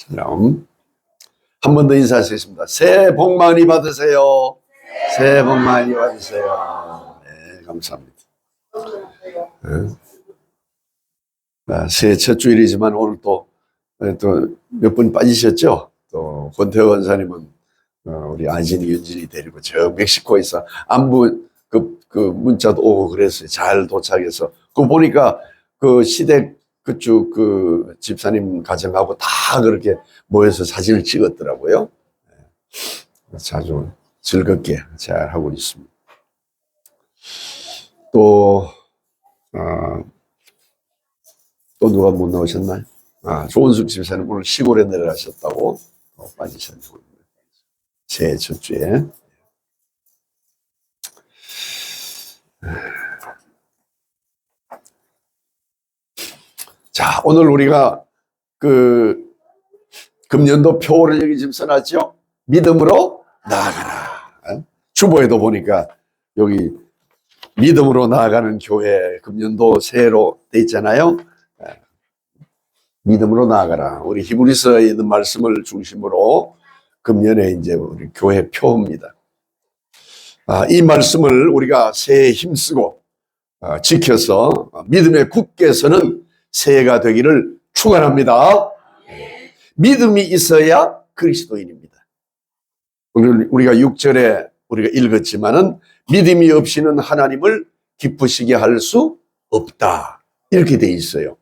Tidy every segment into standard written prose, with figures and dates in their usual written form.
그럼 한 번 더 인사하시겠습니다. 새해 복 많이 받으세요. 새해 복 많이 받으세요. 네, 감사합니다. 네. 새해 첫 주일이지만 오늘 또 몇 분 빠지셨죠? 또 권태호 원사님은 우리 아진이 윤진이 데리고 저 멕시코에서 안부 그 문자도 오고 그랬어요. 잘 도착해서 그거 보니까 그 시댁 그쪽 그 집사님 가정하고 다 그렇게 모여서 사진을 찍었더라고요. 아주 즐겁게 잘 하고 있습니다. 또 누가 못 나오셨나요? 조은숙 집사님 오늘 시골에 내려가셨다고 빠지셨네요. 새해 첫 주에. 자, 오늘 우리가 금년도 표를 여기 지금 써놨죠? 믿음으로 나아가라. 주보에도 보니까 여기 믿음으로 나아가는 교회 금년도 새해로 돼 있잖아요. 믿음으로 나아가라. 우리 히브리서에 있는 말씀을 중심으로 금년에 이제 우리 교회 표입니다. 이 말씀을 우리가 새해에 힘쓰고 지켜서 믿음에 굳게 서는 새해가 되기를 축원합니다. 믿음이 있어야 그리스도인입니다. 오늘 우리가 6절에 우리가 읽었지만은 믿음이 없이는 하나님을 기쁘시게 할 수 없다. 이렇게 돼 있어요.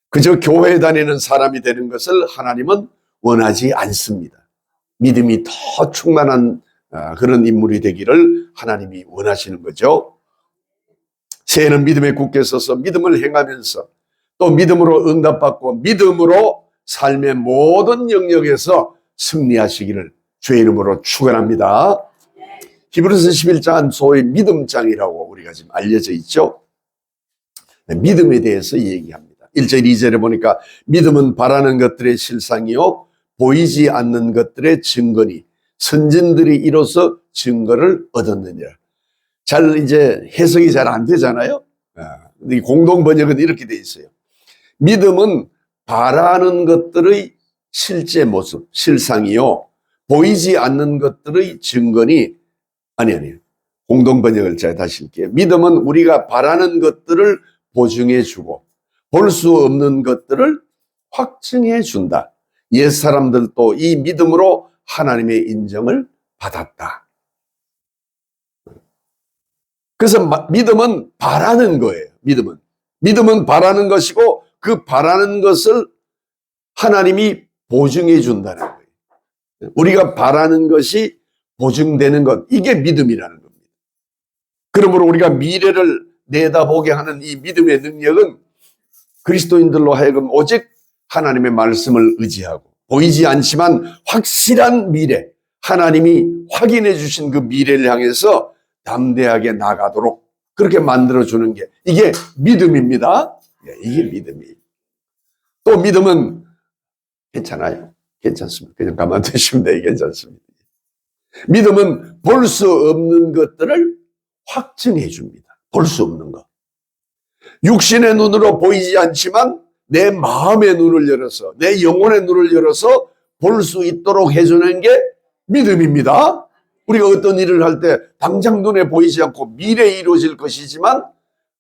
그저 교회에 다니는 사람이 되는 것을 하나님은 원하지 않습니다. 믿음이 더 충만한 그런 인물이 되기를 하나님이 원하시는 거죠. 새해는 믿음에 굳게 서서 믿음을 행하면서 또 믿음으로 응답받고 믿음으로 삶의 모든 영역에서 승리하시기를 주의 이름으로 축원합니다. 히브리서 11장 소위 믿음장이라고 우리가 지금 알려져 있죠. 믿음에 대해서 얘기합니다. 1절 2절에 보니까 믿음은 바라는 것들의 실상이요 보이지 않는 것들의 증거니 선진들이 이로써 증거를 얻었느니라. 잘 이제 해석이 잘 안 되잖아요. 근데 공동 번역은 이렇게 돼 있어요. 믿음은 바라는 것들의 실제 모습, 실상이요 보이지 않는 것들의 증거니 아니 공동 번역을 제가 다시 할게요. 믿음은 우리가 바라는 것들을 보증해 주고 볼 수 없는 것들을 확증해 준다. 옛 사람들도 이 믿음으로 하나님의 인정을 받았다. 그래서 믿음은 바라는 거예요. 믿음은 바라는 것이고 그 바라는 것을 하나님이 보증해 준다는 거예요. 우리가 바라는 것이 보증되는 것, 이게 믿음이라는 겁니다. 그러므로 우리가 미래를 내다보게 하는 이 믿음의 능력은 그리스도인들로 하여금 오직 하나님의 말씀을 의지하고 보이지 않지만 확실한 미래, 하나님이 확인해 주신 그 미래를 향해서 담대하게 나가도록 그렇게 만들어주는 게 이게 믿음입니다. 이게 믿음이에요. 또 믿음은 괜찮아요. 괜찮습니다. 그냥 가만두시면 돼요. 괜찮습니다. 믿음은 볼 수 없는 것들을 확증해 줍니다. 볼 수 없는 것. 육신의 눈으로 보이지 않지만 내 마음의 눈을 열어서 내 영혼의 눈을 열어서 볼 수 있도록 해주는 게 믿음입니다. 우리가 어떤 일을 할 때 당장 눈에 보이지 않고 미래에 이루어질 것이지만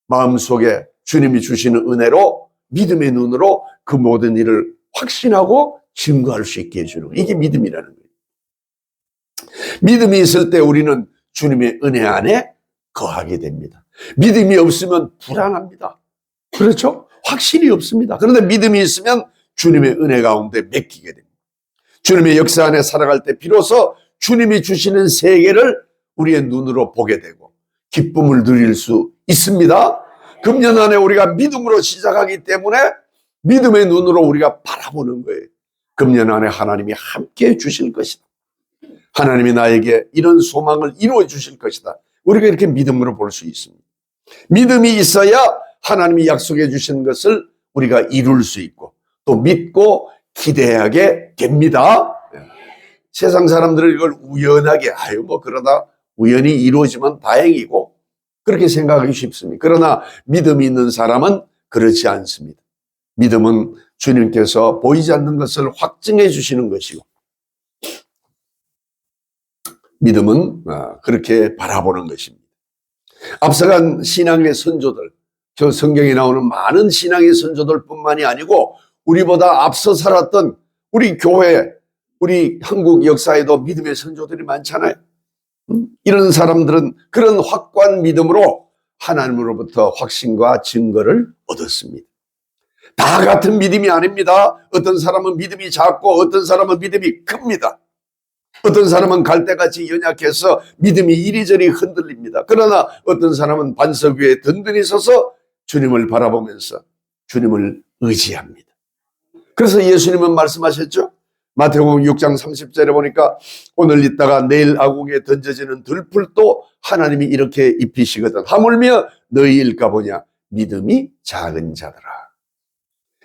마음속에 주님이 주시는 은혜로 믿음의 눈으로 그 모든 일을 확신하고 증거할 수 있게 해주는 거예요. 이게 믿음이라는 거예요. 믿음이 있을 때 우리는 주님의 은혜 안에 거하게 됩니다. 믿음이 없으면 불안합니다. 그렇죠? 확신이 없습니다. 그런데 믿음이 있으면 주님의 은혜 가운데 맡기게 됩니다. 주님의 역사 안에 살아갈 때 비로소 주님이 주시는 세계를 우리의 눈으로 보게 되고 기쁨을 누릴 수 있습니다. 금년 안에 우리가 믿음으로 시작하기 때문에 믿음의 눈으로 우리가 바라보는 거예요. 금년 안에 하나님이 함께 주실 것이다. 하나님이 나에게 이런 소망을 이루어 주실 것이다. 우리가 이렇게 믿음으로 볼 수 있습니다. 믿음이 있어야 하나님이 약속해 주신 것을 우리가 이룰 수 있고 또 믿고 기대하게 됩니다. 세상 사람들은 이걸 우연하게 그러다 우연히 이루어지면 다행이고 그렇게 생각하기 쉽습니다. 그러나 믿음이 있는 사람은 그렇지 않습니다. 믿음은 주님께서 보이지 않는 것을 확증해 주시는 것이고, 믿음은 그렇게 바라보는 것입니다. 앞서간 신앙의 선조들, 저 성경에 나오는 많은 신앙의 선조들 뿐만이 아니고 우리보다 앞서 살았던 우리 교회, 우리 한국 역사에도 믿음의 선조들이 많잖아요. 이런 사람들은 그런 확고한 믿음으로 하나님으로부터 확신과 증거를 얻었습니다. 다 같은 믿음이 아닙니다. 어떤 사람은 믿음이 작고 어떤 사람은 믿음이 큽니다. 어떤 사람은 갈대같이 연약해서 믿음이 이리저리 흔들립니다. 그러나 어떤 사람은 반석 위에 든든히 서서 주님을 바라보면서 주님을 의지합니다. 그래서 예수님은 말씀하셨죠. 마태복음 6장 30절에 보니까 오늘 있다가 내일 아궁에 던져지는 들풀도 하나님이 이렇게 입히시거든. 하물며 너희일까 보냐. 믿음이 작은 자들아.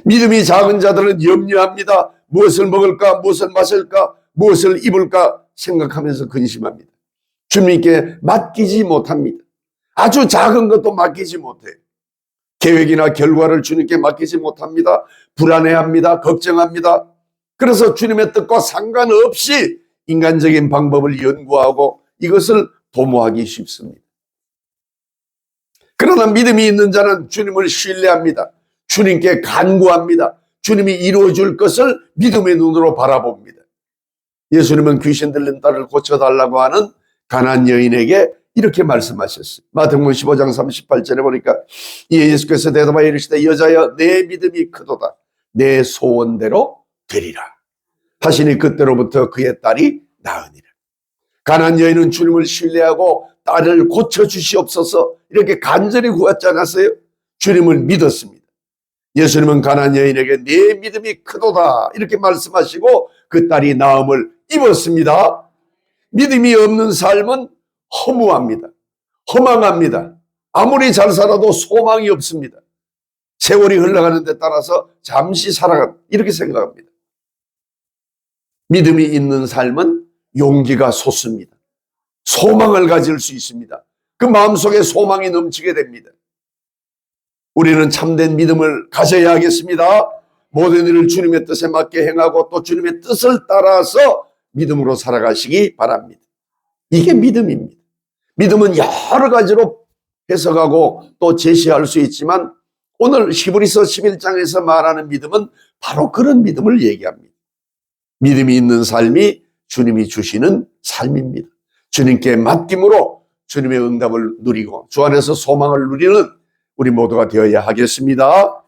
믿음이 작은 자들은 염려합니다. 무엇을 먹을까, 무엇을 마실까, 무엇을 입을까 생각하면서 근심합니다. 주님께 맡기지 못합니다. 아주 작은 것도 맡기지 못해요. 계획이나 결과를 주님께 맡기지 못합니다. 불안해합니다. 걱정합니다. 그래서 주님의 뜻과 상관없이 인간적인 방법을 연구하고 이것을 도모하기 쉽습니다. 그러나 믿음이 있는 자는 주님을 신뢰합니다. 주님께 간구합니다. 주님이 이루어줄 것을 믿음의 눈으로 바라봅니다. 예수님은 귀신 들린 딸을 고쳐달라고 하는 가난안 여인에게 이렇게 말씀하셨어요. 마태복음 15장 38절에 보니까 예수께서 대답하여 이르시되 여자여 내 믿음이 크도다. 내 소원대로 되리라 하시니 그때로부터 그의 딸이 나으니라. 가난안 여인은 주님을 신뢰하고 딸을 고쳐주시옵소서 이렇게 간절히 구하지 않았어요? 주님을 믿었습니다. 예수님은 가난안 여인에게 내 믿음이 크도다 이렇게 말씀하시고 그 딸이 나음을 입었습니다. 믿음이 없는 삶은 허무합니다. 허망합니다. 아무리 잘 살아도 소망이 없습니다. 세월이 흘러가는 데 따라서 잠시 살아간 이렇게 생각합니다. 믿음이 있는 삶은 용기가 솟습니다. 소망을 가질 수 있습니다. 그 마음속에 소망이 넘치게 됩니다. 우리는 참된 믿음을 가져야 하겠습니다. 모든 일을 주님의 뜻에 맞게 행하고 또 주님의 뜻을 따라서 믿음으로 살아가시기 바랍니다. 이게 믿음입니다. 믿음은 여러 가지로 해석하고 또 제시할 수 있지만 오늘 히브리서 11장에서 말하는 믿음은 바로 그런 믿음을 얘기합니다. 믿음이 있는 삶이 주님이 주시는 삶입니다. 주님께 맡김으로 주님의 응답을 누리고 주 안에서 소망을 누리는 우리 모두가 되어야 하겠습니다.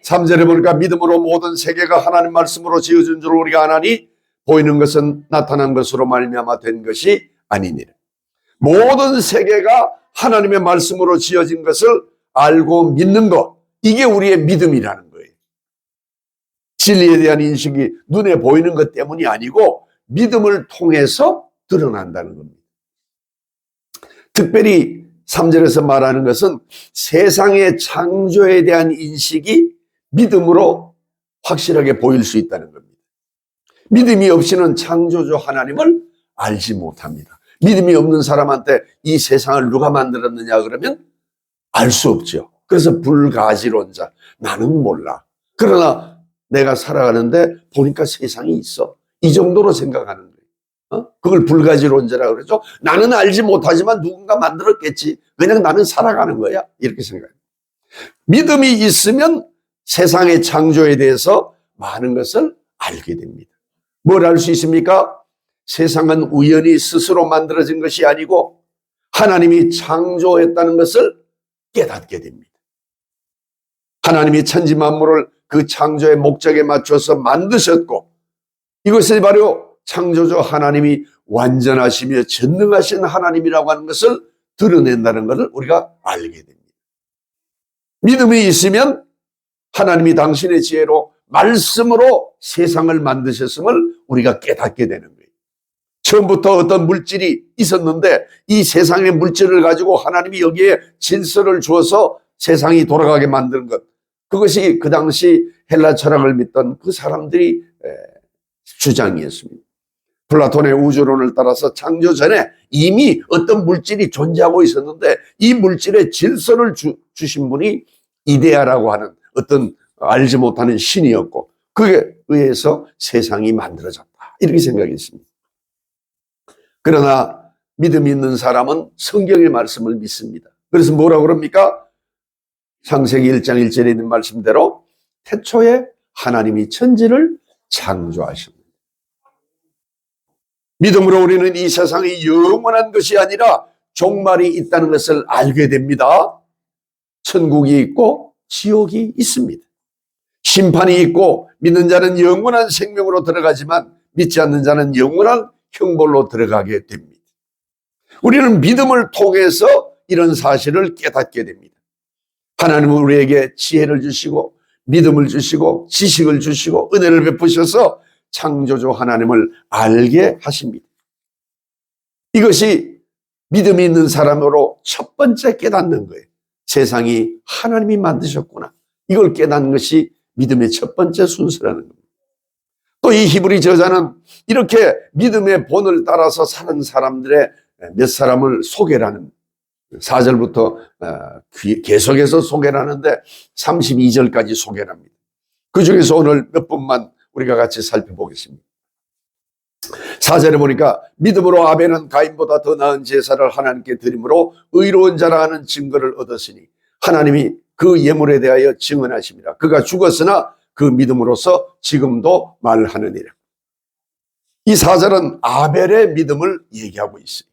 3절에 보니까 믿음으로 모든 세계가 하나님 말씀으로 지어진 줄 우리가 아나니 보이는 것은 나타난 것으로 말미암아 된 것이 아니니라. 모든 세계가 하나님의 말씀으로 지어진 것을 알고 믿는 것, 이게 우리의 믿음이라는 거예요. 진리에 대한 인식이 눈에 보이는 것 때문이 아니고 믿음을 통해서 드러난다는 겁니다. 특별히 3절에서 말하는 것은 세상의 창조에 대한 인식이 믿음으로 확실하게 보일 수 있다는 겁니다. 믿음이 없이는 창조주 하나님을 알지 못합니다. 믿음이 없는 사람한테 이 세상을 누가 만들었느냐 그러면 알 수 없죠. 그래서 불가지론자, 나는 몰라. 그러나 내가 살아가는데 보니까 세상이 있어. 이 정도로 생각하는 거예요. 그걸 불가지론자라고 그러죠. 나는 알지 못하지만 누군가 만들었겠지. 그냥 나는 살아가는 거야. 이렇게 생각해요. 믿음이 있으면 세상의 창조에 대해서 많은 것을 알게 됩니다. 뭘 알 수 있습니까? 세상은 우연히 스스로 만들어진 것이 아니고 하나님이 창조했다는 것을 깨닫게 됩니다. 하나님이 천지 만물을 그 창조의 목적에 맞춰서 만드셨고 이것이 바로 창조주 하나님이 완전하시며 전능하신 하나님이라고 하는 것을 드러낸다는 것을 우리가 알게 됩니다. 믿음이 있으면 하나님이 당신의 지혜로 말씀으로 세상을 만드셨음을 우리가 깨닫게 되는 거예요. 처음부터 어떤 물질이 있었는데 이 세상의 물질을 가지고 하나님이 여기에 질서를 주어서 세상이 돌아가게 만드는 것, 그것이 그 당시 헬라 철학을 믿던 그 사람들이 주장이었습니다. 플라톤의 우주론을 따라서 창조 전에 이미 어떤 물질이 존재하고 있었는데 이 물질의 질서를 주신 분이 이데아라고 하는 어떤 알지 못하는 신이었고 그에 의해서 세상이 만들어졌다. 이렇게 생각했습니다. 그러나 믿음이 있는 사람은 성경의 말씀을 믿습니다. 그래서 뭐라고 그럽니까? 창세기 1장 1절에 있는 말씀대로 태초에 하나님이 천지를 창조하십니다. 믿음으로 우리는 이 세상이 영원한 것이 아니라 종말이 있다는 것을 알게 됩니다. 천국이 있고 지옥이 있습니다. 심판이 있고 믿는 자는 영원한 생명으로 들어가지만 믿지 않는 자는 영원한 형벌로 들어가게 됩니다. 우리는 믿음을 통해서 이런 사실을 깨닫게 됩니다. 하나님은 우리에게 지혜를 주시고 믿음을 주시고 지식을 주시고 은혜를 베푸셔서 창조주 하나님을 알게 하십니다. 이것이 믿음이 있는 사람으로 첫 번째 깨닫는 거예요. 세상이 하나님이 만드셨구나. 이걸 깨닫는 것이 믿음의 첫 번째 순서라는 겁니다. 또 이 히브리 저자는 이렇게 믿음의 본을 따라서 사는 사람들의 몇 사람을 소개를 하는 4절부터 계속해서 소개를 하는데 32절까지 소개를 합니다. 그 중에서 오늘 몇 분만 우리가 같이 살펴보겠습니다. 4절에 보니까 믿음으로 아벨은 가인보다 더 나은 제사를 하나님께 드림으로 의로운 자라 하는 증거를 얻었으니 하나님이 그 예물에 대하여 증언하십니다. 그가 죽었으나 그 믿음으로서 지금도 말하느니라. 이 4절은 아벨의 믿음을 얘기하고 있어요.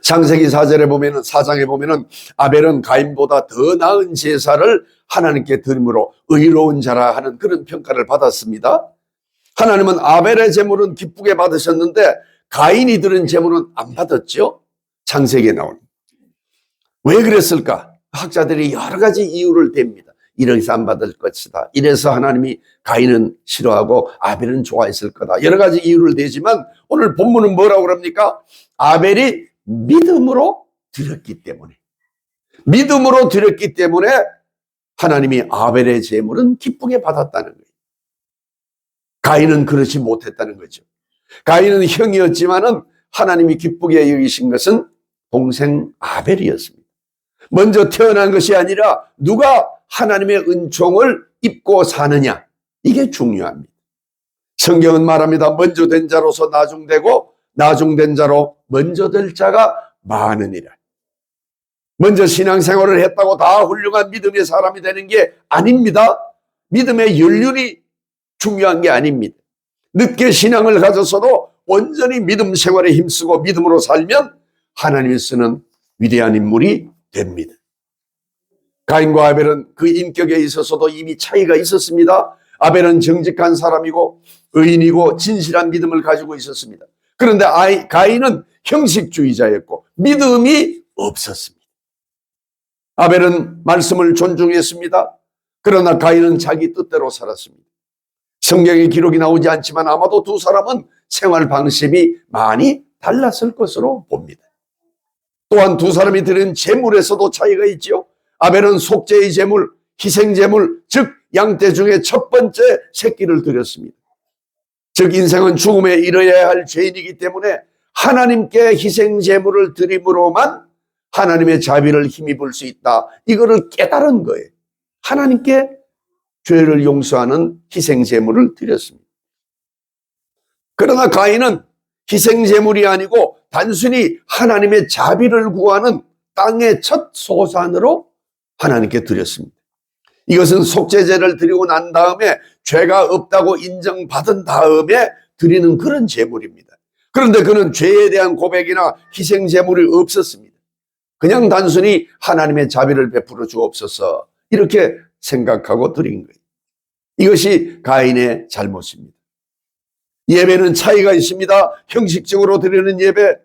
창세기 4절에 보면은 4장에 보면은 아벨은 가인보다 더 나은 제사를 하나님께 드림으로 의로운 자라 하는 그런 평가를 받았습니다. 하나님은 아벨의 제물은 기쁘게 받으셨는데 가인이 드린 제물은 안 받았죠. 창세기에 나오는. 왜 그랬을까? 학자들이 여러 가지 이유를 댑니다. 이래서 안 받을 것이다. 이래서 하나님이 가인은 싫어하고 아벨은 좋아했을 거다. 여러 가지 이유를 대지만 오늘 본문은 뭐라고 그럽니까? 아벨이 믿음으로 드렸기 때문에 하나님이 아벨의 제물은 기쁘게 받았다는 거예요. 가인은 그렇지 못했다는 거죠. 가인은 형이었지만은 하나님이 기쁘게 여기신 것은 동생 아벨이었습니다. 먼저 태어난 것이 아니라 누가 하나님의 은총을 입고 사느냐, 이게 중요합니다. 성경은 말합니다. 먼저 된 자로서 나중되고 나중된 자로 먼저 될 자가 많으니라. 먼저 신앙생활을 했다고 다 훌륭한 믿음의 사람이 되는 게 아닙니다. 믿음의 연륜이 중요한 게 아닙니다. 늦게 신앙을 가졌어도 온전히 믿음 생활에 힘쓰고 믿음으로 살면 하나님이 쓰는 위대한 인물이 됩니다. 가인과 아벨은 그 인격에 있어서도 이미 차이가 있었습니다. 아벨은 정직한 사람이고 의인이고 진실한 믿음을 가지고 있었습니다. 그런데 가인은 형식주의자였고 믿음이 없었습니다. 아벨은 말씀을 존중했습니다. 그러나 가인은 자기 뜻대로 살았습니다. 성경에 기록이 나오지 않지만 아마도 두 사람은 생활 방식이 많이 달랐을 것으로 봅니다. 또한 두 사람이 드린 제물에서도 차이가 있지요. 아벨은 속죄의 제물, 희생 제물, 즉 양떼 중에 첫 번째 새끼를 드렸습니다. 즉 인생은 죽음에 이르러야 할 죄인이기 때문에 하나님께 희생 제물을 드림으로만 하나님의 자비를 힘입을 수 있다. 이거를 깨달은 거예요. 하나님께 죄를 용서하는 희생 제물을 드렸습니다. 그러나 가인은 희생 제물이 아니고 단순히 하나님의 자비를 구하는 땅의 첫 소산으로 하나님께 드렸습니다. 이것은 속죄제를 드리고 난 다음에 죄가 없다고 인정받은 다음에 드리는 그런 제물입니다. 그런데 그는 죄에 대한 고백이나 희생 제물이 없었습니다. 그냥 단순히 하나님의 자비를 베풀어 주옵소서 이렇게 생각하고 드린 거예요. 이것이 가인의 잘못입니다. 예배는 차이가 있습니다. 형식적으로 드리는 예배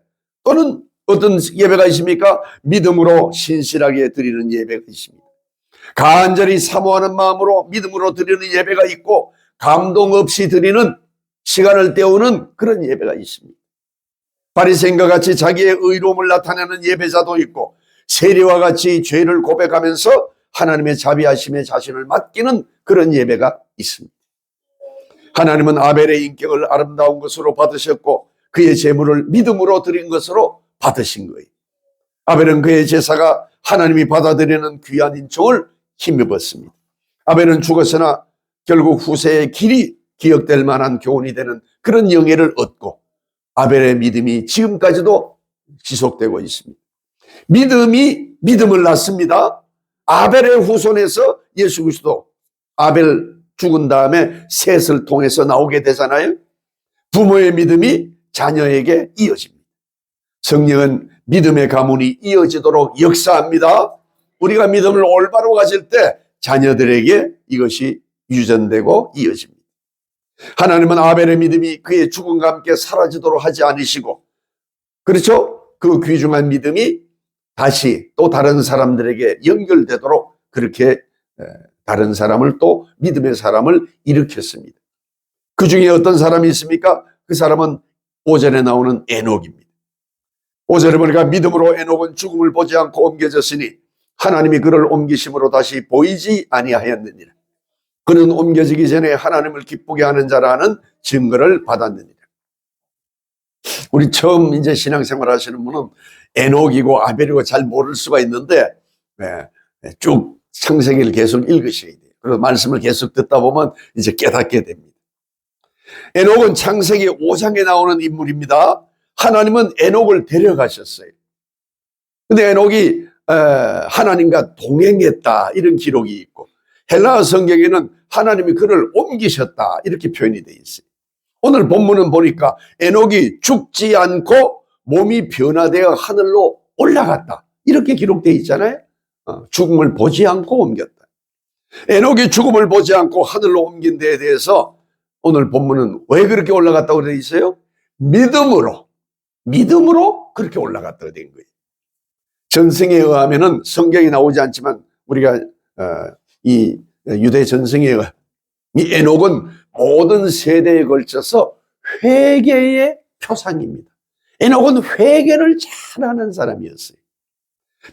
또는 어떤 예배가 있습니까? 믿음으로 신실하게 드리는 예배가 있습니다. 간절히 사모하는 마음으로 믿음으로 드리는 예배가 있고 감동 없이 드리는 시간을 때우는 그런 예배가 있습니다. 바리새인과 같이 자기의 의로움을 나타내는 예배자도 있고 세리와 같이 죄를 고백하면서 하나님의 자비하심에 자신을 맡기는 그런 예배가 있습니다. 하나님은 아벨의 인격을 아름다운 것으로 받으셨고 그의 제물을 믿음으로 드린 것으로 받으신 거예요. 아벨은 그의 제사가 하나님이 받아들이는 귀한 인총을 힘입었습니다. 아벨은 죽었으나 결국 후세의 길이 기억될 만한 교훈이 되는 그런 영예를 얻고 아벨의 믿음이 지금까지도 지속되고 있습니다. 믿음이 믿음을 낳습니다. 아벨의 후손에서 예수 그리스도, 아벨 죽은 다음에 셋을 통해서 나오게 되잖아요. 부모의 믿음이 자녀에게 이어집니다. 성령은 믿음의 가문이 이어지도록 역사합니다. 우리가 믿음을 올바로 가질 때 자녀들에게 이것이 유전되고 이어집니다. 하나님은 아벨의 믿음이 그의 죽음과 함께 사라지도록 하지 않으시고, 그렇죠? 그 귀중한 믿음이 다시 또 다른 사람들에게 연결되도록 그렇게 다른 사람을, 또 믿음의 사람을 일으켰습니다. 그 중에 어떤 사람이 있습니까? 그 사람은 5절에 나오는 에녹입니다. 5절에 보니까 믿음으로 에녹은 죽음을 보지 않고 옮겨졌으니 하나님이 그를 옮기심으로 다시 보이지 아니하였느니라. 그는 옮겨지기 전에 하나님을 기쁘게 하는 자라는 증거를 받았느니라. 우리 처음 이제 신앙생활 하시는 분은 에녹이고 아벨이고 잘 모를 수가 있는데, 쭉 창세기를 계속 읽으셔야 돼요. 그래서 말씀을 계속 듣다 보면 이제 깨닫게 됩니다. 에녹은 창세기 5장에 나오는 인물입니다. 하나님은 에녹을 데려가셨어요. 근데 에녹이 하나님과 동행했다, 이런 기록이 있고, 헬라어 성경에는 하나님이 그를 옮기셨다, 이렇게 표현이 되어 있어요. 오늘 본문은 보니까 에녹이 죽지 않고 몸이 변화되어 하늘로 올라갔다, 이렇게 기록되어 있잖아요. 죽음을 보지 않고 옮겼다. 에녹이 죽음을 보지 않고 하늘로 옮긴 데에 대해서 오늘 본문은 왜 그렇게 올라갔다고 되어 있어요? 믿음으로 그렇게 올라갔다고 된 거예요. 전승에 의하면은 성경이 나오지 않지만 우리가 이 유대 전승에 의하면 이 에녹은 모든 세대에 걸쳐서 회개의 표상입니다. 에녹은 회개를 잘하는 사람이었어요.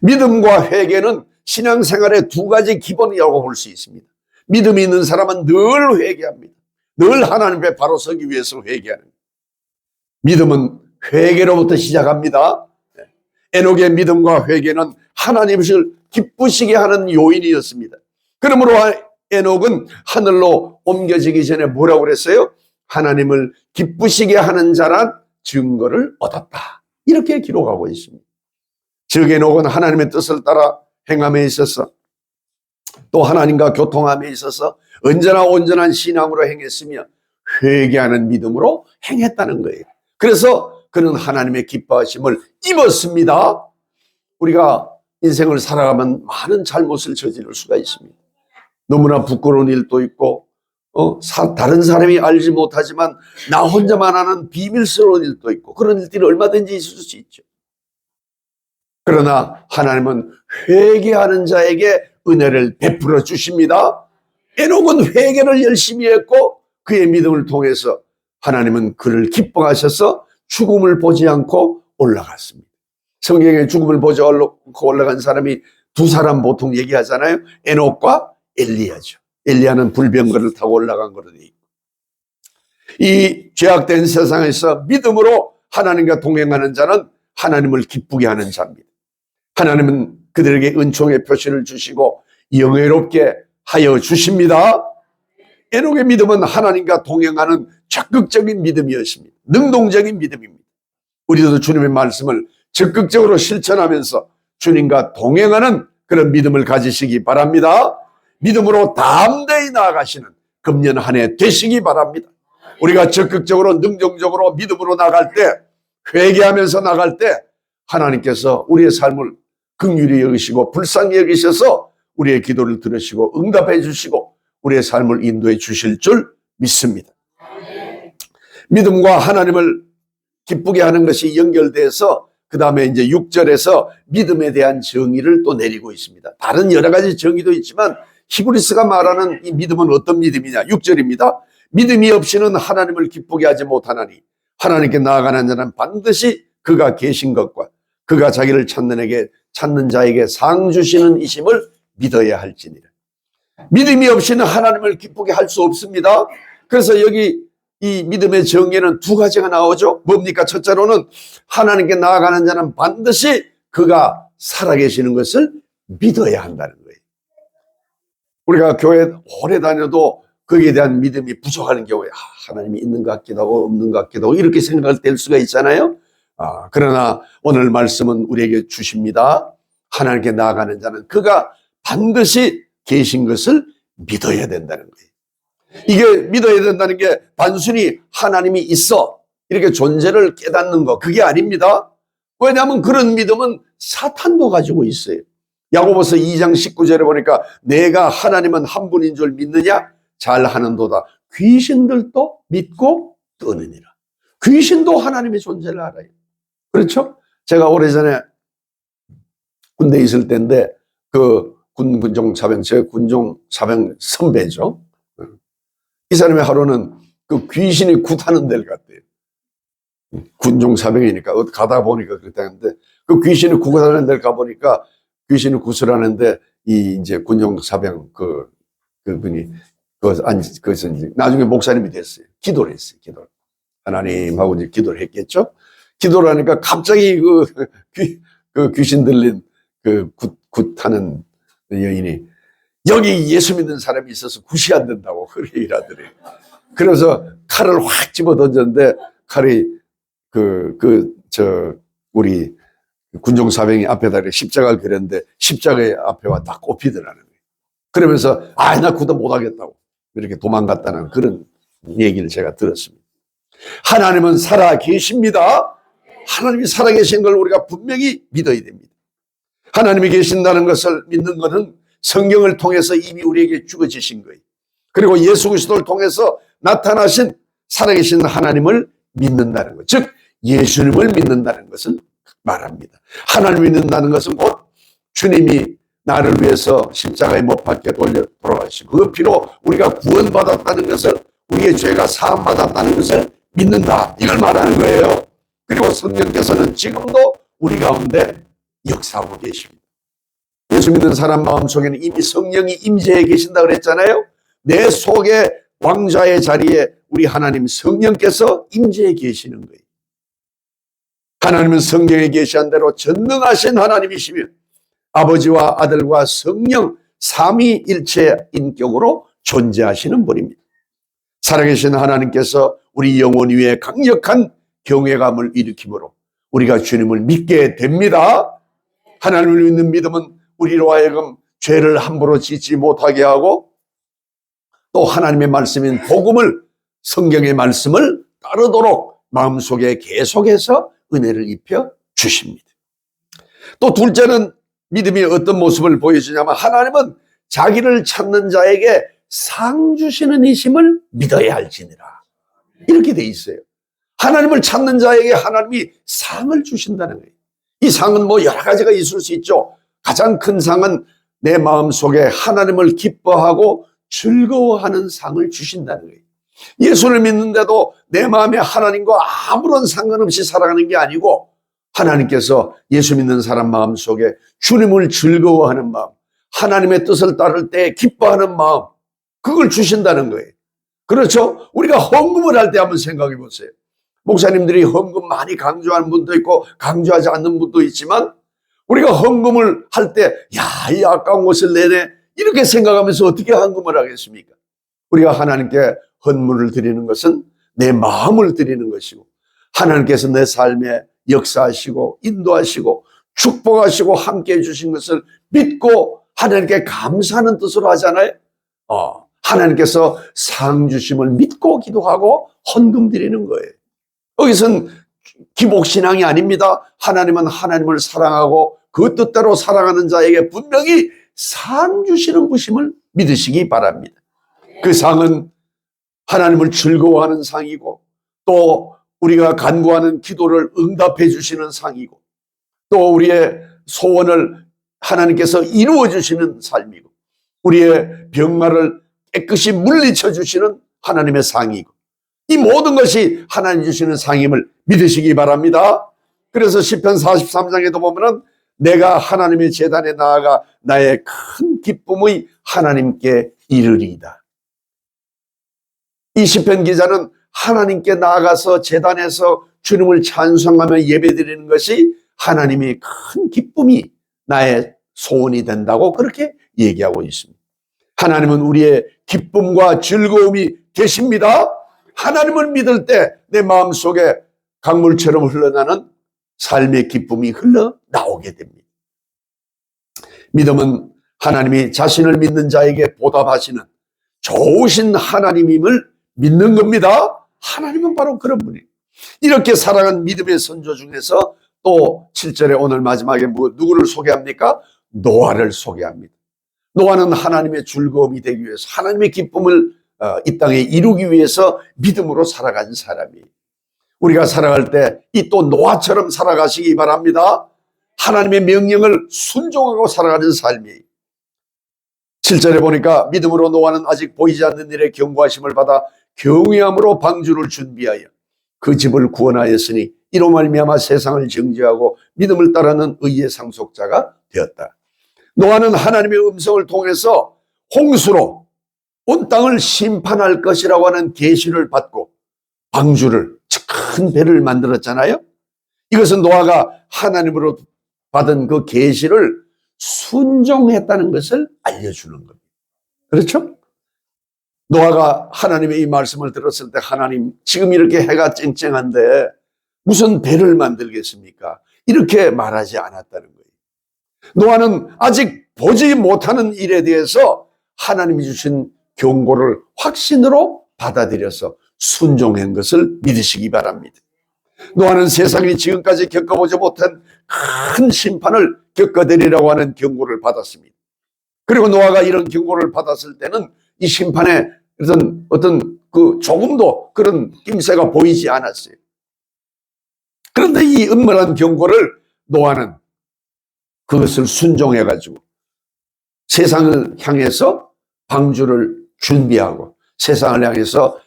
믿음과 회개는 신앙생활의 두 가지 기본이라고 볼 수 있습니다. 믿음이 있는 사람은 늘 회개합니다. 늘 하나님 앞에 바로 서기 위해서 회개하는 거예요. 믿음은 회개로부터 시작합니다. 에녹의 믿음과 회개는 하나님을 기쁘시게 하는 요인이었습니다. 그러므로 에녹은 하늘로 옮겨지기 전에 뭐라고 그랬어요? 하나님을 기쁘시게 하는 자란 증거를 얻었다, 이렇게 기록하고 있습니다. 즉 에녹은 하나님의 뜻을 따라 행함에 있어서, 또 하나님과 교통함에 있어서 언제나 온전한 신앙으로 행했으며 회개하는 믿음으로 행했다는 거예요. 그래서 그는 하나님의 기뻐하심을 입었습니다. 우리가 인생을 살아가면 많은 잘못을 저지를 수가 있습니다. 너무나 부끄러운 일도 있고, 다른 사람이 알지 못하지만 나 혼자만 아는 비밀스러운 일도 있고, 그런 일들이 얼마든지 있을 수 있죠. 그러나 하나님은 회개하는 자에게 은혜를 베풀어 주십니다. 에녹은 회개를 열심히 했고 그의 믿음을 통해서 하나님은 그를 기뻐하셔서 죽음을 보지 않고 올라갔습니다. 성경에 죽음을 보지 않고 올라간 사람이 두 사람 보통 얘기하잖아요. 에녹과 엘리야죠. 엘리야는 불병거를 타고 올라간 거로 되어 있고, 이 죄악된 세상에서 믿음으로 하나님과 동행하는 자는 하나님을 기쁘게 하는 자입니다. 하나님은 그들에게 은총의 표시를 주시고 영예롭게 하여 주십니다. 에녹의 믿음은 하나님과 동행하는 적극적인 믿음이었습니다. 능동적인 믿음입니다. 우리도 주님의 말씀을 적극적으로 실천하면서 주님과 동행하는 그런 믿음을 가지시기 바랍니다. 믿음으로 담대히 나아가시는 금년 한 해 되시기 바랍니다. 우리가 적극적으로 능동적으로 믿음으로 나갈 때, 회개하면서 나갈 때 하나님께서 우리의 삶을 긍휼히 여기시고 불쌍히 여기셔서 우리의 기도를 들으시고 응답해 주시고 우리의 삶을 인도해 주실 줄 믿습니다. 믿음과 하나님을 기쁘게 하는 것이 연결돼서 그 다음에 이제 6절에서 믿음에 대한 정의를 또 내리고 있습니다. 다른 여러 가지 정의도 있지만 히브리서가 말하는 이 믿음은 어떤 믿음이냐? 6절입니다. 믿음이 없이는 하나님을 기쁘게 하지 못하나니 하나님께 나아가는 자는 반드시 그가 계신 것과 그가 자기를 찾는 자에게 상 주시는 이심을 믿어야 할지니라. 믿음이 없이는 하나님을 기쁘게 할 수 없습니다. 그래서 여기 이 믿음의 정의는 두 가지가 나오죠. 뭡니까? 첫째로는 하나님께 나아가는 자는 반드시 그가 살아계시는 것을 믿어야 한다는 거예요. 우리가 교회 오래 다녀도 거기에 대한 믿음이 부족하는 경우에 하나님이 있는 것 같기도 하고 없는 것 같기도 하고 이렇게 생각될 수가 있잖아요. 그러나 오늘 말씀은 우리에게 주십니다. 하나님께 나아가는 자는 그가 반드시 계신 것을 믿어야 된다는 거예요. 이게 믿어야 된다는 게 단순히 하나님이 있어 이렇게 존재를 깨닫는 거 그게 아닙니다. 왜냐하면 그런 믿음은 사탄도 가지고 있어요. 야고보서 2장 19절에 보니까 내가 하나님은 한 분인 줄 믿느냐? 잘하는도다. 귀신들도 믿고 떠느니라. 귀신도 하나님의 존재를 알아요. 그렇죠? 제가 오래전에 군대에 있을 때인데 그 군종 사병, 제 군종 사병 선배죠. 이 사람이 하루는 그 귀신이 굿하는 데를 갔대요. 군종 사병이니까 어디 가다 보니까 그랬다는데 그 귀신이 굿하는 데를 가보니까 귀신이 굿을 하는데 이 이제 군종 사병 그분이 그래서 이제 나중에 목사님이 됐어요. 기도를 했어요. 기도. 하나님하고 이제 기도를 했겠죠. 기도를 하니까 갑자기 그 귀신 들린 그 굿하는 여인이 여기 예수 믿는 사람이 있어서 굿이 안 된다고 그렇게 일하더래요. 그래서 칼을 확 집어 던졌는데 칼이 우리 군종 사병이 앞에다 십자가를 그렸는데 십자가의 앞에와 딱 꼽히더라는 거예요. 그러면서 나 굿도 못 하겠다고 이렇게 도망갔다는 그런 얘기를 제가 들었습니다. 하나님은 살아 계십니다. 하나님이 살아 계신 걸 우리가 분명히 믿어야 됩니다. 하나님이 계신다는 것을 믿는 것은 성경을 통해서 이미 우리에게 주어지신 거예요. 그리고 예수 그리스도를 통해서 나타나신 살아계신 하나님을 믿는다는 것, 즉 예수님을 믿는다는 것을 말합니다. 하나님을 믿는다는 것은 곧 주님이 나를 위해서 십자가에 못 박혀 돌아가시고 그 피로 우리가 구원받았다는 것을, 우리의 죄가 사함받았다는 것을 믿는다, 이걸 말하는 거예요. 그리고 성령께서는 지금도 우리 가운데 역사하고 계십니다. 예수 믿는 사람 마음속에는 이미 성령이 임재해 계신다 그랬잖아요. 내 속에 왕좌의 자리에 우리 하나님 성령께서 임재해 계시는 거예요. 하나님은 성경에 계시한 대로 전능하신 하나님이시며 아버지와 아들과 성령 삼위일체 인격으로 존재하시는 분입니다. 살아계신 하나님께서 우리 영혼 위에 강력한 경외감을 일으키므로 우리가 주님을 믿게 됩니다. 하나님을 믿는 믿음은 우리로 하여금 죄를 함부로 짓지 못하게 하고 또 하나님의 말씀인 복음을, 성경의 말씀을 따르도록 마음속에 계속해서 은혜를 입혀 주십니다. 또 둘째는 믿음이 어떤 모습을 보여주냐면 하나님은 자기를 찾는 자에게 상 주시는 이심을 믿어야 할지니라, 이렇게 돼 있어요. 하나님을 찾는 자에게 하나님이 상을 주신다는 거예요. 이 상은 뭐 여러 가지가 있을 수 있죠. 가장 큰 상은 내 마음속에 하나님을 기뻐하고 즐거워하는 상을 주신다는 거예요. 예수를 믿는데도 내 마음에 하나님과 아무런 상관없이 살아가는 게 아니고 하나님께서 예수 믿는 사람 마음속에 주님을 즐거워하는 마음, 하나님의 뜻을 따를 때 기뻐하는 마음, 그걸 주신다는 거예요. 그렇죠? 우리가 헌금을 할 때 한번 생각해 보세요. 목사님들이 헌금 많이 강조하는 분도 있고 강조하지 않는 분도 있지만 우리가 헌금을 할 때 이 아까운 것을 내네 이렇게 생각하면서 어떻게 헌금을 하겠습니까? 우리가 하나님께 헌물을 드리는 것은 내 마음을 드리는 것이고 하나님께서 내 삶에 역사하시고 인도하시고 축복하시고 함께해 주신 것을 믿고 하나님께 감사하는 뜻으로 하잖아요. 하나님께서 상 주심을 믿고 기도하고 헌금 드리는 거예요. 여기서는 기복신앙이 아닙니다. 하나님은 하나님을 사랑하고 그 뜻대로 살아가는 자에게 분명히 상 주시는 것임을 믿으시기 바랍니다. 그 상은 하나님을 즐거워하는 상이고 또 우리가 간구하는 기도를 응답해 주시는 상이고 또 우리의 소원을 하나님께서 이루어 주시는 삶이고 우리의 병마를 깨끗이 물리쳐 주시는 하나님의 상이고 이 모든 것이 하나님 주시는 상임을 믿으시기 바랍니다. 그래서 시편 43장에도 보면은 내가 하나님의 제단에 나아가 나의 큰 기쁨의 하나님께 이르리이다. 이 시편 기자는 하나님께 나아가서 제단에서 주님을 찬송하며 예배드리는 것이 하나님의 큰 기쁨이 나의 소원이 된다고 그렇게 얘기하고 있습니다. 하나님은 우리의 기쁨과 즐거움이 되십니다. 하나님을 믿을 때 내 마음속에 강물처럼 흘러나는 삶의 기쁨이 흘러나오게 됩니다. 믿음은 하나님이 자신을 믿는 자에게 보답하시는 좋으신 하나님임을 믿는 겁니다. 하나님은 바로 그런 분이에요. 이렇게 살아간 믿음의 선조 중에서 또 7절에 오늘 마지막에 누구를 소개합니까? 노아를 소개합니다. 노아는 하나님의 즐거움이 되기 위해서, 하나님의 기쁨을 이 땅에 이루기 위해서 믿음으로 살아간 사람이에요. 우리가 살아갈 때 이 또 노아처럼 살아가시기 바랍니다. 하나님의 명령을 순종하고 살아가는 삶이에요. 7절에 보니까 믿음으로 노아는 아직 보이지 않는 일에 경고하심을 받아 경외함으로 방주를 준비하여 그 집을 구원하였으니 이로 말미암아 세상을 정죄하고 믿음을 따르는 의의 상속자가 되었다. 노아는 하나님의 음성을 통해서 홍수로 온 땅을 심판할 것이라고 하는 계시를 받고 방주를, 큰 배를 만들었잖아요. 이것은 노아가 하나님으로 받은 그 계시를 순종했다는 것을 알려주는 겁니다. 그렇죠? 노아가 하나님의 이 말씀을 들었을 때, 하나님, 지금 이렇게 해가 쨍쨍한데 무슨 배를 만들겠습니까? 이렇게 말하지 않았다는 거예요. 노아는 아직 보지 못하는 일에 대해서 하나님이 주신 경고를 확신으로 받아들여서 순종한 것을 믿으시기 바랍니다. 노아는 세상이 지금까지 겪어보지 못한 큰 심판을 겪어내리라고 하는 경고를 받았습니다. 그리고 노아가 이런 경고를 받았을 때는 이 심판에 어떤 조금도 그런 낌새가 보이지 않았어요. 그런데 이 은밀한 경고를 노아는 그것을 순종해가지고 세상을 향해서 방주를 준비하고 세상을 향해서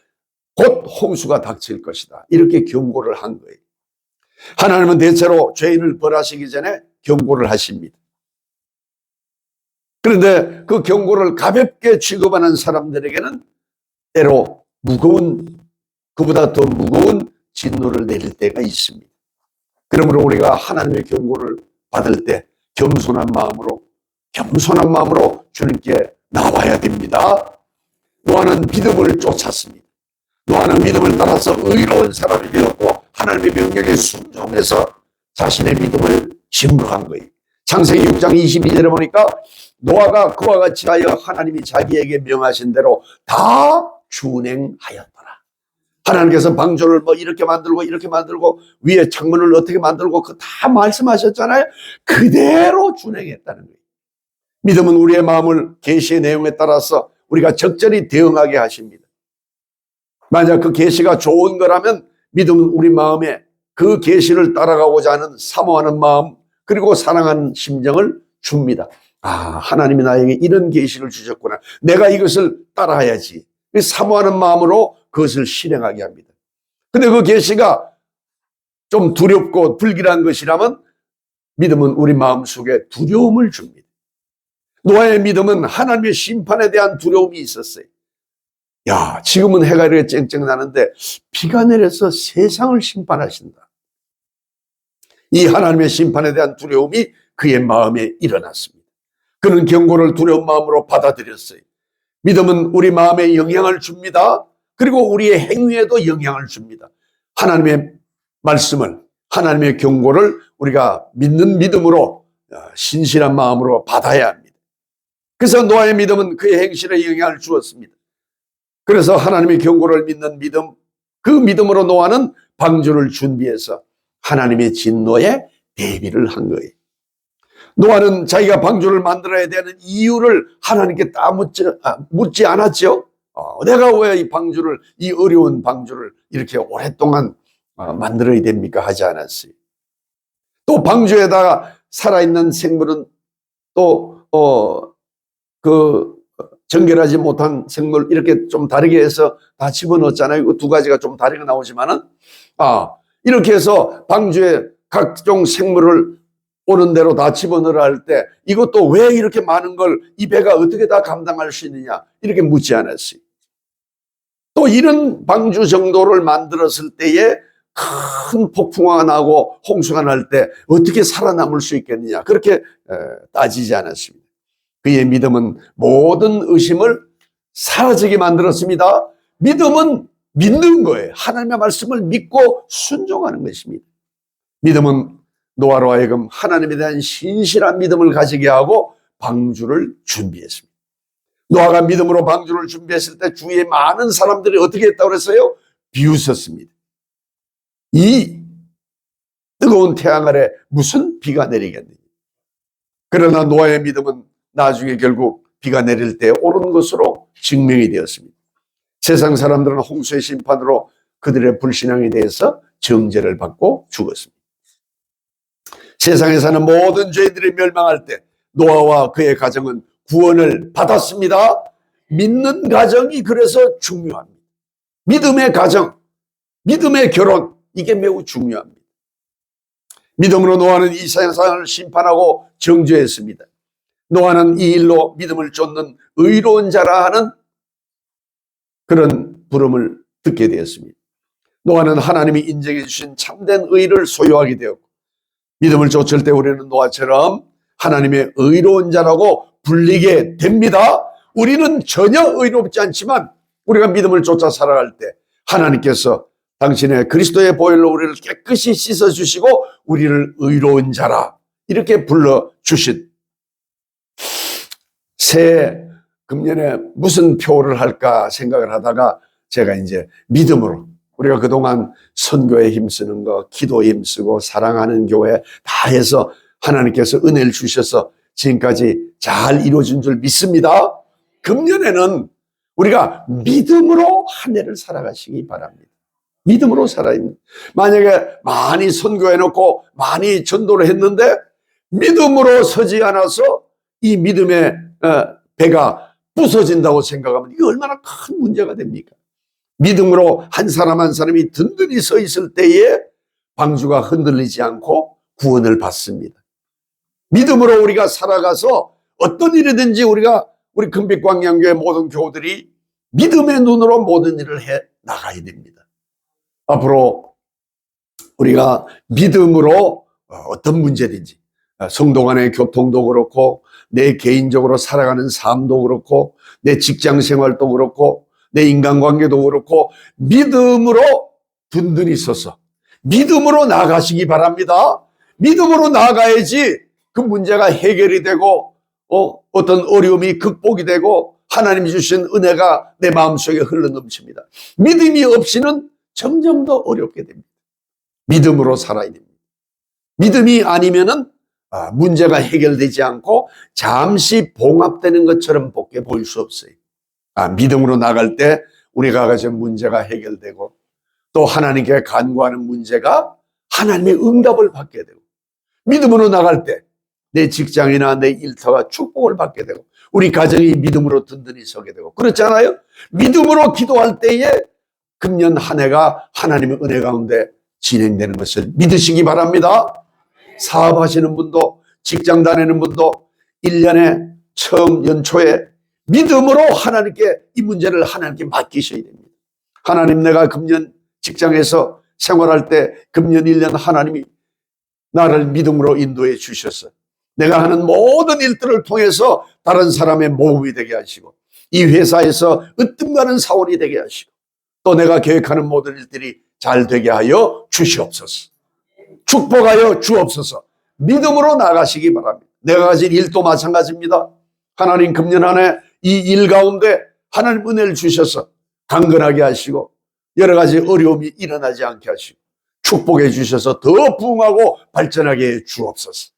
곧 홍수가 닥칠 것이다, 이렇게 경고를 한 거예요. 하나님은 대체로 죄인을 벌하시기 전에 경고를 하십니다. 그런데 그 경고를 가볍게 취급하는 사람들에게는 때로 그보다 더 무거운 진노를 내릴 때가 있습니다. 그러므로 우리가 하나님의 경고를 받을 때 겸손한 마음으로 주님께 나와야 됩니다. 노아는 믿음을 쫓았습니다. 노아는 믿음을 따라서 의로운 사람이 되었고 하나님의 명령에 순종해서 자신의 믿음을 증거한 거예요. 창세기 6장 22절에 보니까 노아가 그와 같이 하여 하나님이 자기에게 명하신 대로 다 준행하였더라. 하나님께서 방주를 이렇게 만들고 위에 창문을 어떻게 만들고 그 다 말씀하셨잖아요. 그대로 준행했다는 거예요. 믿음은 우리의 마음을 계시의 내용에 따라서 우리가 적절히 대응하게 하십니다. 만약 그 계시가 좋은 거라면 믿음은 우리 마음에 그 계시를 따라가고자 하는 사모하는 마음, 그리고 사랑하는 심정을 줍니다. 하나님이 나에게 이런 계시를 주셨구나, 내가 이것을 따라야지, 사모하는 마음으로 그것을 실행하게 합니다. 근데 그 계시가 좀 두렵고 불길한 것이라면 믿음은 우리 마음속에 두려움을 줍니다. 노아의 믿음은 하나님의 심판에 대한 두려움이 있었어요. 지금은 해가 이렇게 쨍쨍 나는데 비가 내려서 세상을 심판하신다. 이 하나님의 심판에 대한 두려움이 그의 마음에 일어났습니다. 그는 경고를 두려운 마음으로 받아들였어요. 믿음은 우리 마음에 영향을 줍니다. 그리고 우리의 행위에도 영향을 줍니다. 하나님의 말씀을, 하나님의 경고를 우리가 믿는 믿음으로, 신실한 마음으로 받아야 합니다. 그래서 노아의 믿음은 그의 행실에 영향을 주었습니다. 그래서 하나님의 경고를 믿는 믿음, 그 믿음으로 노아는 방주를 준비해서 하나님의 진노에 대비를 한 거예요. 노아는 자기가 방주를 만들어야 되는 이유를 하나님께 다 묻지 않았죠. 내가 왜 이 어려운 방주를 이렇게 오랫동안 만들어야 됩니까? 하지 않았어요. 또 방주에다가 살아있는 생물은 또 정결하지 못한 생물 이렇게 좀 다르게 해서 다 집어넣었잖아요. 그 두 가지가 좀 다르게 나오지만은 이렇게 해서 방주에 각종 생물을 오는 대로 다 집어넣으라 할 때 이것도 왜 이렇게 많은 걸 이 배가 어떻게 다 감당할 수 있느냐, 이렇게 묻지 않았어요. 또 이런 방주 정도를 만들었을 때에 큰 폭풍우가 나고 홍수가 날 때 어떻게 살아남을 수 있겠느냐, 그렇게 따지지 않았습니다. 그의 믿음은 모든 의심을 사라지게 만들었습니다. 믿음은 믿는 거예요. 하나님의 말씀을 믿고 순종하는 것입니다. 믿음은 노아로 하여금 하나님에 대한 신실한 믿음을 가지게 하고 방주를 준비했습니다. 노아가 믿음으로 방주를 준비했을 때 주위에 많은 사람들이 어떻게 했다고 그랬어요? 비웃었습니다. 이 뜨거운 태양 아래 무슨 비가 내리겠느냐. 그러나 노아의 믿음은 나중에 결국 비가 내릴 때 옳은 것으로 증명이 되었습니다. 세상 사람들은 홍수의 심판으로 그들의 불신앙에 대해서 정죄를 받고 죽었습니다. 세상에 사는 모든 죄인들이 멸망할 때 노아와 그의 가정은 구원을 받았습니다. 믿는 가정이 그래서 중요합니다. 믿음의 가정, 믿음의 결혼, 이게 매우 중요합니다. 믿음으로 노아는 이 세상을 심판하고 정죄했습니다. 노아는 이 일로 믿음을 쫓는 의로운 자라 하는 그런 부름을 듣게 되었습니다. 노아는 하나님이 인정해 주신 참된 의를 소유하게 되었고, 믿음을 쫓을 때 우리는 노아처럼 하나님의 의로운 자라고 불리게 됩니다. 우리는 전혀 의롭지 않지만 우리가 믿음을 쫓아 살아갈 때 하나님께서 당신의 그리스도의 보혈로 우리를 깨끗이 씻어주시고 우리를 의로운 자라 이렇게 불러주신, 새해 금년에 무슨 표를 할까 생각을 하다가 제가 이제 믿음으로, 우리가 그동안 선교에 힘쓰는 거, 기도에 힘쓰고 사랑하는 교회 다 해서 하나님께서 은혜를 주셔서 지금까지 잘 이루어진 줄 믿습니다. 금년에는 우리가 믿음으로 한 해를 살아가시기 바랍니다. 믿음으로 살아야 합니다. 만약에 많이 선교해놓고 많이 전도를 했는데 믿음으로 서지 않아서 이 믿음의 배가 부서진다고 생각하면 이게 얼마나 큰 문제가 됩니까? 믿음으로 한 사람 한 사람이 든든히 서 있을 때에 방주가 흔들리지 않고 구원을 받습니다. 믿음으로 우리가 살아가서 어떤 일이든지 우리 금빛광양교회 모든 교우들이 믿음의 눈으로 모든 일을 해 나가야 됩니다. 앞으로 우리가 믿음으로 어떤 문제든지, 성도 간의 교통도 그렇고 내 개인적으로 살아가는 삶도 그렇고 내 직장 생활도 그렇고 내 인간관계도 그렇고 믿음으로 든든히 서서 믿음으로 나아가시기 바랍니다. 믿음으로 나아가야지 그 문제가 해결이 되고 어떤 어려움이 극복이 되고 하나님이 주신 은혜가 내 마음속에 흘러넘칩니다. 믿음이 없이는 점점 더 어렵게 됩니다. 믿음으로 살아야 됩니다. 믿음이 아니면은 문제가 해결되지 않고 잠시 봉합되는 것처럼 보일 수 없어요. 믿음으로 나갈 때 우리가 가진 문제가 해결되고 또 하나님께 간구하는 문제가 하나님의 응답을 받게 되고, 믿음으로 나갈 때 내 직장이나 내 일터가 축복을 받게 되고 우리 가정이 믿음으로 든든히 서게 되고, 그렇잖아요. 믿음으로 기도할 때에 금년 한 해가 하나님의 은혜 가운데 진행되는 것을 믿으시기 바랍니다. 사업하시는 분도, 직장 다니는 분도 1년에 처음 연초에 믿음으로 하나님께 이 문제를 하나님께 맡기셔야 됩니다. 하나님, 내가 금년 직장에서 생활할 때 금년 1년 하나님이 나를 믿음으로 인도해 주셔서 내가 하는 모든 일들을 통해서 다른 사람의 모범이 되게 하시고 이 회사에서 으뜸가는 사원이 되게 하시고 또 내가 계획하는 모든 일들이 잘 되게 하여 주시옵소서. 축복하여 주옵소서. 믿음으로 나가시기 바랍니다. 내가 가진 일도 마찬가지입니다. 하나님, 금년 한 해 이 일 가운데 하나님 은혜를 주셔서 강건하게 하시고 여러 가지 어려움이 일어나지 않게 하시고 축복해 주셔서 더 부흥하고 발전하게 해 주옵소서.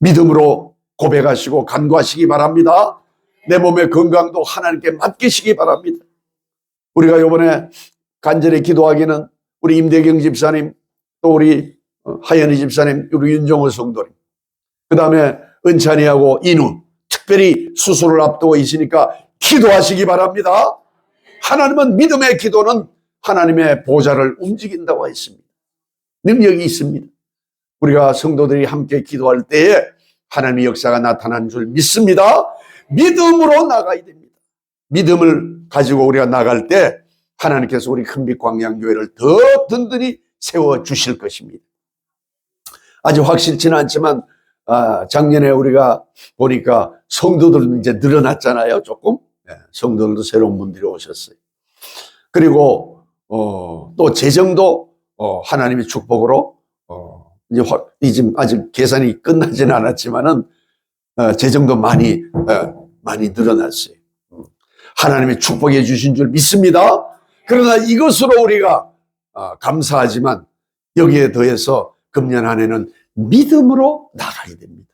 믿음으로 고백하시고 간구하시기 바랍니다. 내 몸의 건강도 하나님께 맡기시기 바랍니다. 우리가 이번에 간절히 기도하기는 우리 임대경 집사님, 또 우리 하연희 집사님, 우리 윤정호 성도님, 그 다음에 은찬이하고 인우, 특별히 수술을 앞두고 있으니까 기도하시기 바랍니다. 하나님은 믿음의 기도는 하나님의 보좌를 움직인다고 했습니다. 능력이 있습니다. 우리가 성도들이 함께 기도할 때에 하나님의 역사가 나타난 줄 믿습니다. 믿음으로 나가야 됩니다. 믿음을 가지고 우리가 나갈 때 하나님께서 우리 큰빛광양교회를 더 든든히 세워주실 것입니다. 아직 확실치는 않지만 작년에 우리가 보니까 성도들 이제 늘어났잖아요, 조금. 성도들도 새로운 분들이 오셨어요. 그리고, 또 재정도, 하나님의 축복으로, 이제 아직 계산이 끝나지는 않았지만은, 재정도 많이 늘어났어요. 하나님의 축복해 주신 줄 믿습니다. 그러나 이것으로 우리가 감사하지만 여기에 더해서 금년 한 해는 믿음으로 나가야 됩니다.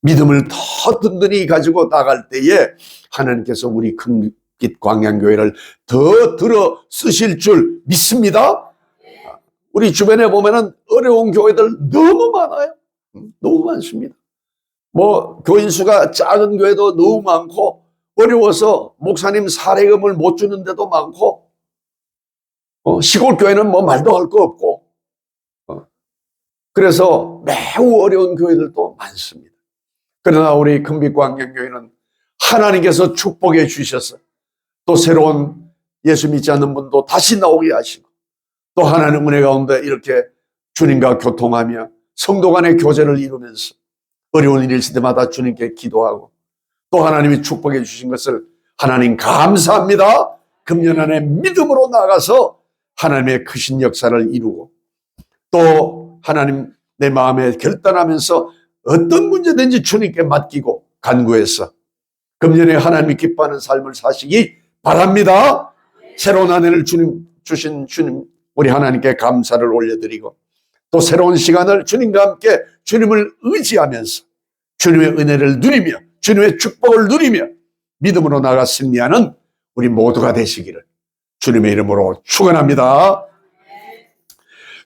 믿음을 더 든든히 가지고 나갈 때에 하나님께서 우리 금빛 광양교회를 더 들어 쓰실 줄 믿습니다. 우리 주변에 보면은 어려운 교회들 너무 많아요. 너무 많습니다. 교인 수가 작은 교회도 너무 많고, 어려워서 목사님 사례금을 못 주는 데도 많고, 시골 교회는 말도 할 거 없고, 그래서 매우 어려운 교회들도 많습니다. 그러나 우리 금빛광양교회는 하나님께서 축복해 주셔서 또 새로운 예수 믿지 않는 분도 다시 나오게 하시고, 또 하나님 은혜 가운데 이렇게 주님과 교통하며 성도 간의 교제를 이루면서 어려운 일이 있을 때마다 주님께 기도하고, 또 하나님이 축복해 주신 것을 하나님 감사합니다. 금년 안에 믿음으로 나가서 하나님의 크신 역사를 이루고, 또 하나님 내 마음에 결단하면서 어떤 문제든지 주님께 맡기고 간구해서 금년에 하나님이 기뻐하는 삶을 사시기 바랍니다. 새로운 한 해를 주신 주님 우리 하나님께 감사를 올려드리고, 또 새로운 시간을 주님과 함께 주님을 의지하면서 주님의 은혜를 누리며 주님의 축복을 누리며 믿음으로 나가 승리하는 우리 모두가 되시기를 주님의 이름으로 축원합니다.